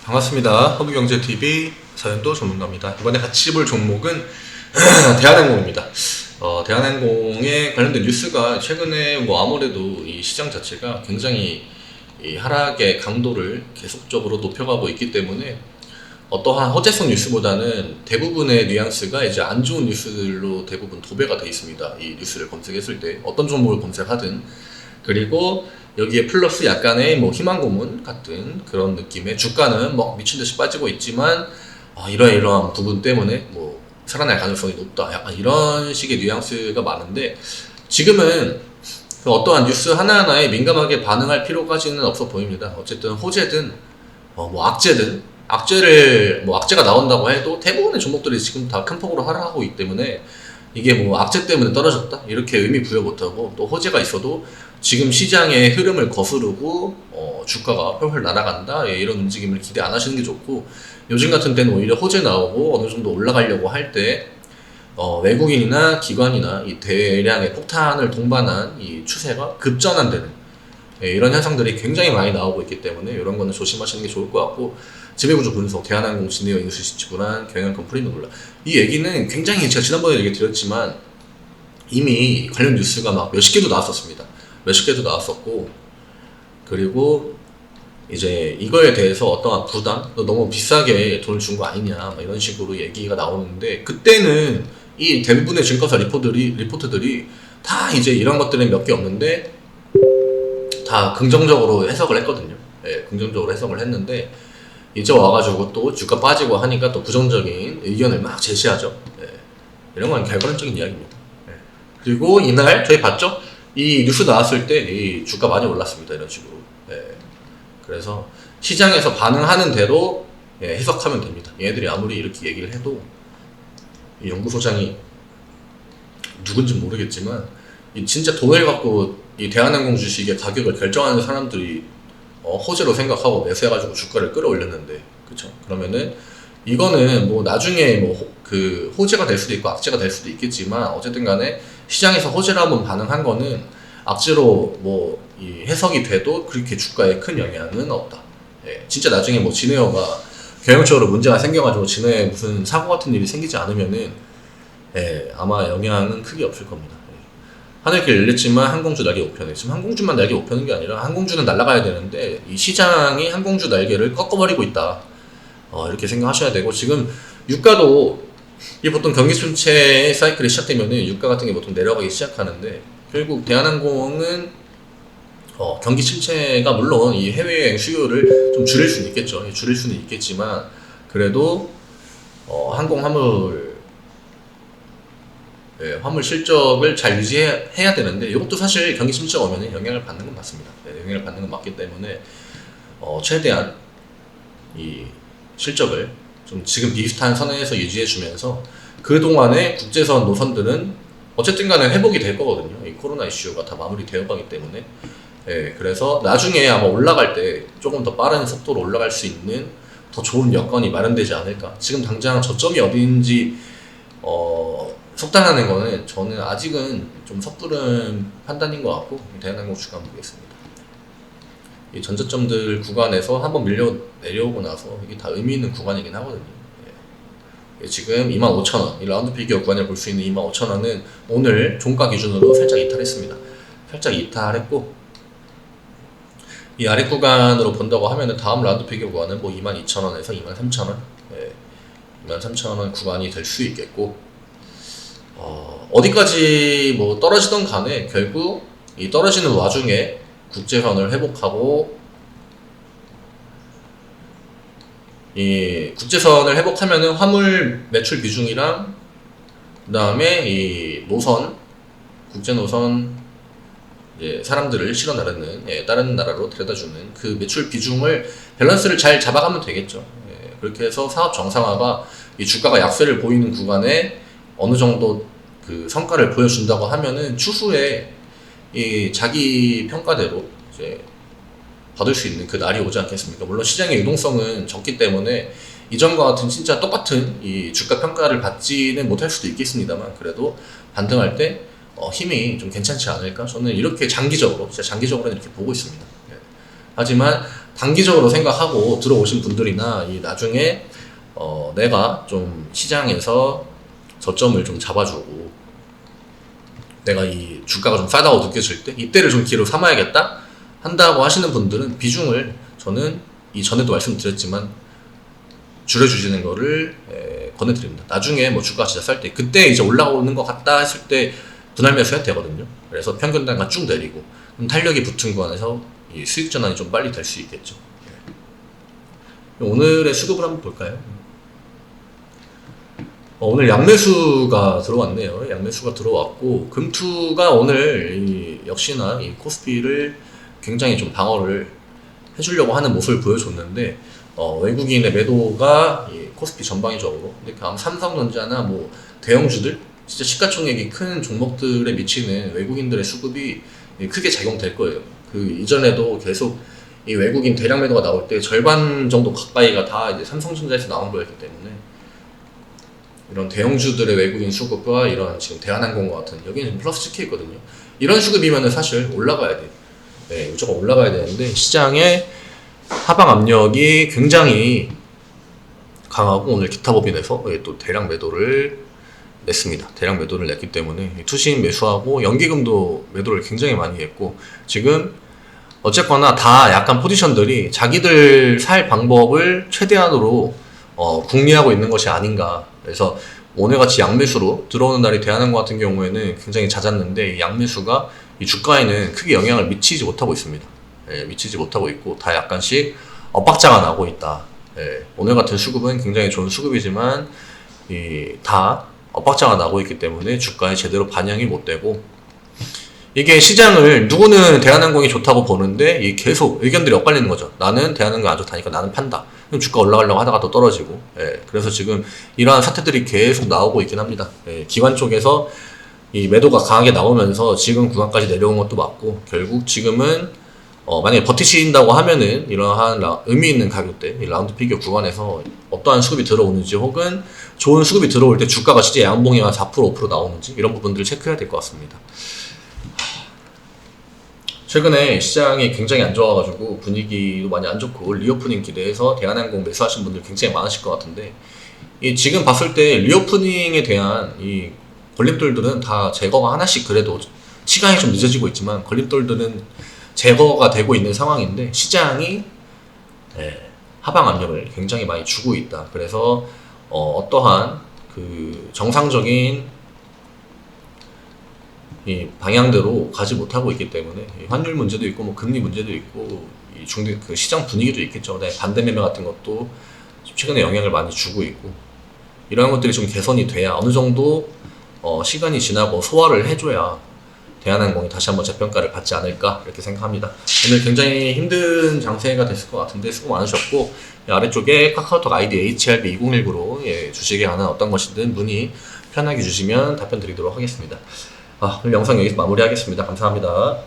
반갑습니다. 허브경제TV 서현도 전문가입니다. 이번에 같이 볼 종목은 대한항공입니다. 대한항공에 관련된 뉴스가 최근에 아무래도 이 시장 자체가 굉장히 이 하락의 강도를 계속적으로 높여가고 있기 때문에 어떠한 호재성 뉴스보다는 대부분의 뉘앙스가 이제 안 좋은 뉴스들로 대부분 도배가 되어 있습니다. 이 뉴스를 검색했을 때 어떤 종목을 검색하든. 그리고 여기에 플러스 약간의 희망 고문 같은 그런 느낌의 주가는 미친 듯이 빠지고 있지만 이러한 부분 때문에 살아날 가능성이 높다, 약간 이런 식의 뉘앙스가 많은데, 지금은 그 어떠한 뉴스 하나하나에 민감하게 반응할 필요까지는 없어 보입니다. 어쨌든 호재든 악재가 나온다고 해도 대부분의 종목들이 지금 다 큰 폭으로 하락하고 있기 때문에 이게 악재 때문에 떨어졌다 이렇게 의미 부여 못하고, 또 호재가 있어도 지금 시장의 흐름을 거스르고 주가가 훨훨 날아간다, 이런 움직임을 기대 안 하시는 게 좋고, 요즘 같은 때는 오히려 호재 나오고 어느 정도 올라가려고 할 때 외국인이나 기관이나 이 대량의 폭탄을 동반한 이 추세가 급전환되는 이런 현상들이 굉장히 많이 나오고 있기 때문에 이런 거는 조심하시는 게 좋을 것 같고, 지배구조 분석, 대한항공, 진에어, 인수시치불안, 경영권, 프리미엄, 이 얘기는 굉장히 제가 지난번에 얘기 드렸지만 이미 관련 뉴스가 몇십 개도 나왔었습니다. 몇십 개도 나왔었고, 그리고 이제 이거에 대해서 어떠한 부담, 너무 비싸게 돈을 준 거 아니냐 이런 식으로 얘기가 나오는데, 그때는 이 대부분의 증권사 리포트들이 다 이제 이런 것들은 몇 개 없는데 다 긍정적으로 해석을 했거든요. 긍정적으로 해석을 했는데, 이제 와가지고 또 주가 빠지고 하니까 또 부정적인 의견을 막 제시하죠. 이런 건 결과론적인 이야기입니다. 그리고 이날 저희 봤죠? 이 뉴스 나왔을 때 이 주가 많이 올랐습니다. 이런 식으로. 그래서 시장에서 반응하는 대로 해석하면 됩니다. 얘네들이 아무리 이렇게 얘기를 해도, 이 연구소장이 누군지 모르겠지만 진짜 돈을 갖고 이 대한항공 주식의 가격을 결정하는 사람들이 호재로 생각하고 매수해가지고 주가를 끌어올렸는데, 그쵸? 그러면은 이거는 나중에 그 호재가 될 수도 있고 악재가 될 수도 있겠지만, 어쨌든 간에 시장에서 호재로 한번 반응한 거는 악재로 이 해석이 돼도 그렇게 주가에 큰 영향은 없다. 진짜 나중에 진에어가 경영적으로 문제가 생겨가지고 진에어에 무슨 사고 같은 일이 생기지 않으면은 아마 영향은 크게 없을 겁니다. 하늘길 열렸지만 항공주 날개 우편에, 지금 항공주만 날개 우편인 게 아니라 항공주는 날아가야 되는데 이 시장이 항공주 날개를 꺾어버리고 있다, 이렇게 생각하셔야 되고, 지금 유가도 이 보통 경기 침체 사이클이 시작되면은 유가 같은 게 보통 내려가기 시작하는데, 결국 대한항공은 경기 침체가 물론 이 해외여행 수요를 좀 줄일 수는 있겠죠. 줄일 수는 있겠지만 그래도 항공 화물 실적을 잘 유지해야 되는데, 이것도 사실 경기 침체가 오면 영향을 받는 건 맞습니다. 영향을 받는 건 맞기 때문에 최대한 이 실적을 좀 지금 비슷한 선에서 유지해주면서, 그동안의 국제선 노선들은 어쨌든 간에 회복이 될 거거든요. 이 코로나 이슈가 다 마무리되어 가기 때문에. 그래서 나중에 아마 올라갈 때 조금 더 빠른 속도로 올라갈 수 있는 더 좋은 여건이 마련되지 않을까. 지금 당장 저점이 어디인지 속단하는 거는 저는 아직은 좀 섣부른 판단인 것 같고, 대한항공 주가 한번 보겠습니다. 이 전저점들 구간에서 한번 내려오고 나서 이게 다 의미 있는 구간이긴 하거든요. 지금 25,000원, 이 라운드 피겨 구간을 볼 수 있는 25,000원은 오늘 종가 기준으로 살짝 이탈했습니다. 살짝 이탈했고, 이 아래 구간으로 본다고 하면은 다음 라운드 피겨 구간은 22,000원에서 23,000원, 23,000원 구간이 될 수 있겠고, 어디까지 떨어지던 간에 결국 이 떨어지는 와중에 국제선을 회복하고, 이 국제선을 회복하면은 화물 매출 비중이랑 그 다음에 이 국제 노선 이제 사람들을 실어 나르는 다른 나라로 데려다주는 그 매출 비중을 밸런스를 잘 잡아가면 되겠죠. 그렇게 해서 사업 정상화가 이 주가가 약세를 보이는 구간에 어느 정도 그 성과를 보여준다고 하면은 추후에 이 자기 평가대로 이제 받을 수 있는 그 날이 오지 않겠습니까? 물론 시장의 유동성은 적기 때문에 이전과 같은 진짜 똑같은 이 주가 평가를 받지는 못할 수도 있겠습니다만 그래도 반등할 때 힘이 좀 괜찮지 않을까? 저는 이렇게 장기적으로, 진짜 장기적으로는 이렇게 보고 있습니다. 예. 하지만 단기적으로 생각하고 들어오신 분들이나 이 나중에 내가 좀 시장에서 저점을 좀 잡아주고 내가 이 주가가 좀 싸다고 느껴질 때 이때를 좀 기회로 삼아야겠다 한다고 하시는 분들은 비중을 저는 이전에도 말씀드렸지만 줄여주시는 거를 권해드립니다. 나중에 뭐 주가가 진짜 쌀 때 그때 이제 올라오는 것 같다 했을 때 분할 매수해도 되거든요. 그래서 평균 단가 쭉 내리고 탄력이 붙은 구간에서 이 수익 전환이 좀 빨리 될 수 있겠죠. 오늘의 수급을 한번 볼까요? 오늘 양매수가 들어왔네요. 양매수가 들어왔고 금투가 오늘 역시나 이 코스피를 굉장히 좀 방어를 해주려고 하는 모습을 보여줬는데 외국인의 매도가 이 코스피 전방위적으로 이렇게 삼성전자나 뭐 대형주들 진짜 시가총액이 큰 종목들에 미치는 외국인들의 수급이 크게 작용될 거예요. 그 이전에도 계속 이 외국인 대량 매도가 나올 때 절반 정도 가까이가 다 이제 삼성전자에서 나온 거였기 때문에 이런 대형주들의 외국인 수급과 이런 지금 대한항공과 같은 여기는 지금 플러스 찍혀 있거든요. 이런 수급이면은 사실 올라가야 돼. 네, 무조건 올라가야 되는데 시장의 하방 압력이 굉장히 강하고 오늘 기타 법인에서 또 대량 매도를 냈습니다. 대량 매도를 냈기 때문에 투신 매수하고 연기금도 매도를 굉장히 많이 했고 지금 어쨌거나 다 약간 포지션들이 자기들 살 방법을 최대한으로 궁리하고 있는 것이 아닌가. 그래서 오늘같이 양매수로 들어오는 날이 대한항공 같은 경우에는 굉장히 잦았는데 이 양매수가 이 주가에는 크게 영향을 미치지 못하고 있습니다. 예, 미치지 못하고 있고 다 약간씩 엇박자가 나고 있다. 예, 오늘 같은 수급은 굉장히 좋은 수급이지만 다 엇박자가 나고 있기 때문에 주가에 제대로 반영이 못 되고 이게 시장을 누구는 대한항공이 좋다고 보는데 계속 의견들이 엇갈리는 거죠. 나는 대한항공이 안 좋다니까 나는 판다. 그럼 주가 올라가려고 하다가 또 떨어지고 그래서 지금 이러한 사태들이 계속 나오고 있긴 합니다. 기관 쪽에서 이 매도가 강하게 나오면서 지금 구간까지 내려온 것도 맞고 결국 지금은 만약에 버티신다고 하면은 이러한 의미 있는 가격대 라운드 피겨 구간에서 어떠한 수급이 들어오는지 혹은 좋은 수급이 들어올 때 주가가 진짜 양봉이 한 4% 5% 나오는지 이런 부분들을 체크해야 될 것 같습니다. 최근에 시장이 굉장히 안 좋아가지고 분위기도 많이 안 좋고 리오프닝 기대해서 대한항공 매수하신 분들 굉장히 많으실 것 같은데 지금 봤을 때 리오프닝에 대한 이 걸림돌들은 다 제거가 하나씩 그래도 시간이 좀 늦어지고 있지만 걸림돌들은 제거가 되고 있는 상황인데 시장이 하방 압력을 굉장히 많이 주고 있다. 그래서 어떠한 그 정상적인 이 방향대로 가지 못하고 있기 때문에 환율 문제도 있고 뭐 금리 문제도 있고 그 시장 분위기도 있겠죠. 반대 매매 같은 것도 최근에 영향을 많이 주고 있고 이런 것들이 좀 개선이 돼야 어느 정도 시간이 지나고 소화를 해줘야 대한항공이 다시 한번 재평가를 받지 않을까 이렇게 생각합니다. 오늘 굉장히 힘든 장세가 됐을 것 같은데 수고 많으셨고 아래쪽에 카카오톡 아이디 HRB2019로 주식에 관한 어떤 것이든 문의 편하게 주시면 답변 드리도록 하겠습니다. 오늘 영상 여기서 마무리하겠습니다. 감사합니다.